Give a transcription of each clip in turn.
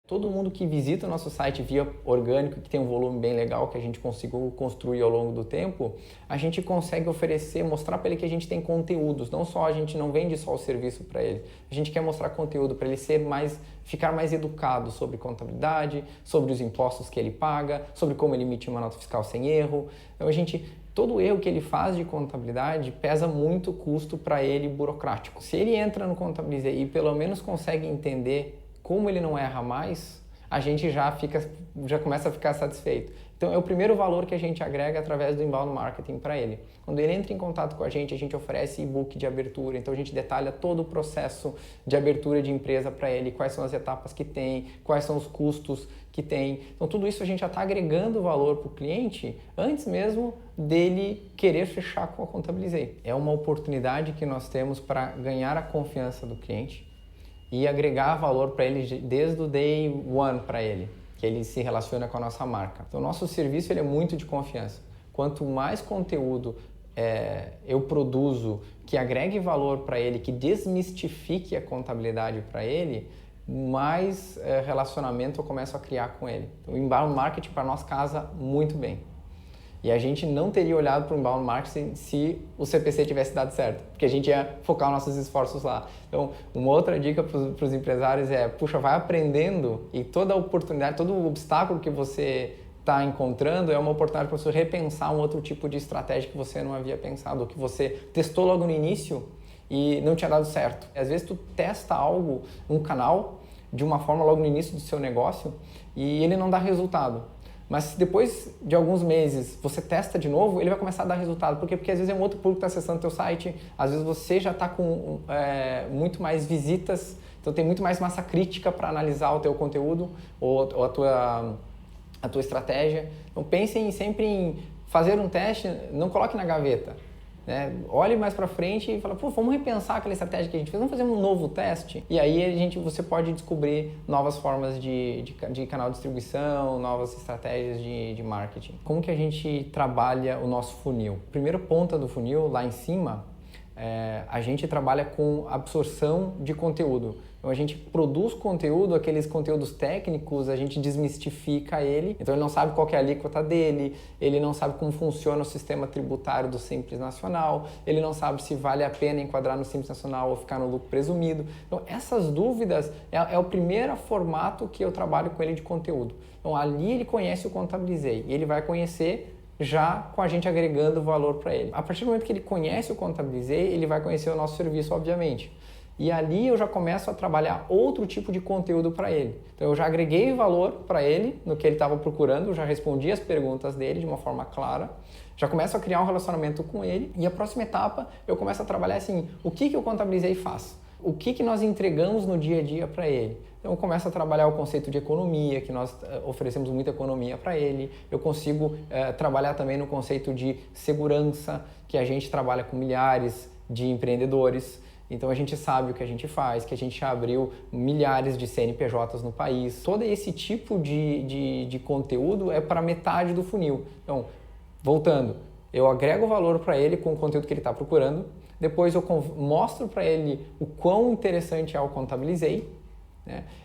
Todo mundo que visita o nosso site via orgânico, que tem um volume bem legal, que a gente conseguiu construir ao longo do tempo, a gente consegue oferecer, mostrar para ele que a gente tem conteúdos. Não só a gente não vende só o serviço para ele, a gente quer mostrar conteúdo para ele ficar mais educado sobre contabilidade, sobre os impostos que ele paga, sobre como ele emite uma nota fiscal sem erro. Então todo erro que ele faz de contabilidade pesa muito custo para ele burocrático. Se ele entra no Contabilizei e pelo menos consegue entender como ele não erra mais, a gente já começa a ficar satisfeito. Então é o primeiro valor que a gente agrega através do inbound marketing para ele. Quando ele entra em contato com a gente oferece e-book de abertura, então a gente detalha todo o processo de abertura de empresa para ele, quais são as etapas que tem, quais são os custos que tem. Então tudo isso a gente já está agregando valor para o cliente antes mesmo dele querer fechar com a Contabilizei. É uma oportunidade que nós temos para ganhar a confiança do cliente e agregar valor para ele desde o day one para ele, que ele se relaciona com a nossa marca. Então, o nosso serviço ele é muito de confiança. Quanto mais conteúdo eu produzo que agregue valor para ele, que desmistifique a contabilidade para ele, mais relacionamento eu começo a criar com ele. Então, o inbound marketing para nós casa muito bem. E a gente não teria olhado para o inbound marketing se o CPC tivesse dado certo, porque a gente ia focar os nossos esforços lá. Então, uma outra dica para os empresários puxa, vai aprendendo e toda oportunidade, todo obstáculo que você está encontrando é uma oportunidade para você repensar um outro tipo de estratégia que você não havia pensado, ou que você testou logo no início e não tinha dado certo. Às vezes tu testa algo, um canal, de uma forma logo no início do seu negócio e ele não dá resultado. Mas se depois de alguns meses você testa de novo, ele vai começar a dar resultado. Por quê? Porque às vezes é um outro público que está acessando o teu site, às vezes você já está com muito mais visitas, então tem muito mais massa crítica para analisar o teu conteúdo ou a tua estratégia. Então pensem sempre em fazer um teste, não coloque na gaveta. Olhe mais para frente e fala, vamos repensar aquela estratégia que a gente fez, vamos fazer um novo teste. E aí você pode descobrir novas formas de canal de distribuição, novas estratégias de marketing. Como que a gente trabalha o nosso funil? Primeira ponta do funil, lá em cima, a gente trabalha com absorção de conteúdo. Então a gente produz conteúdo, aqueles conteúdos técnicos, a gente desmistifica ele. Então ele não sabe qual que é a alíquota dele, ele não sabe como funciona o sistema tributário do Simples Nacional, ele não sabe se vale a pena enquadrar no Simples Nacional ou ficar no lucro presumido. Então essas dúvidas é o primeiro formato que eu trabalho com ele de conteúdo. Então ali ele conhece o Contabilizei e ele vai conhecer já com a gente agregando valor para ele. A partir do momento que ele conhece o Contabilizei, ele vai conhecer o nosso serviço, obviamente. E ali eu já começo a trabalhar outro tipo de conteúdo para ele. Então eu já agreguei valor para ele no que ele estava procurando, já respondi as perguntas dele de uma forma clara, já começo a criar um relacionamento com ele e a próxima etapa eu começo a trabalhar assim, o que o Contabilizei faz? O que nós entregamos no dia a dia para ele? Então eu começo a trabalhar o conceito de economia, que nós oferecemos muita economia para ele. Eu consigo trabalhar também no conceito de segurança, que a gente trabalha com milhares de empreendedores. Então a gente sabe o que a gente faz, que a gente já abriu milhares de CNPJs no país. Todo esse tipo de conteúdo é para metade do funil. Então, voltando, eu agrego valor para ele com o conteúdo que ele está procurando. Depois eu mostro para ele o quão interessante é o Contabilizei.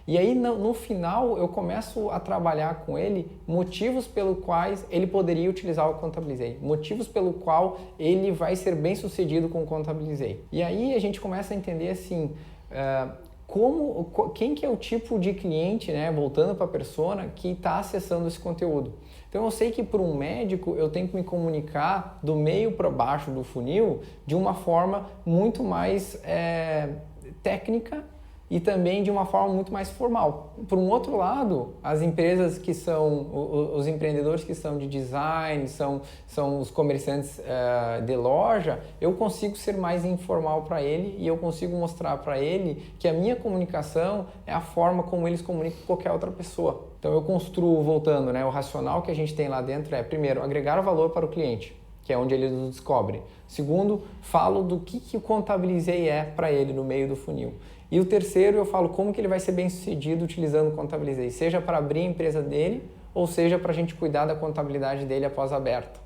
E aí no final eu começo a trabalhar com ele motivos pelos quais ele poderia utilizar o Contabilizei, motivos pelo qual ele vai ser bem sucedido com o Contabilizei. E aí a gente começa a entender assim, quem que é o tipo de cliente, voltando para a persona, que está acessando esse conteúdo. Então eu sei que para um médico eu tenho que me comunicar do meio para baixo do funil de uma forma muito mais técnica e também de uma forma muito mais formal. Por um outro lado, as empresas que são, os empreendedores que são de design, são os comerciantes de loja, eu consigo ser mais informal para ele e eu consigo mostrar para ele que a minha comunicação é a forma como eles comunicam com qualquer outra pessoa. Então eu construo, voltando, o racional que a gente tem lá dentro primeiro, agregar valor para o cliente, que é onde ele nos descobre. Segundo, falo do que o Contabilizei para ele no meio do funil. E o terceiro, eu falo como que ele vai ser bem sucedido utilizando o Contabilizei, seja para abrir a empresa dele ou seja para a gente cuidar da contabilidade dele após aberto.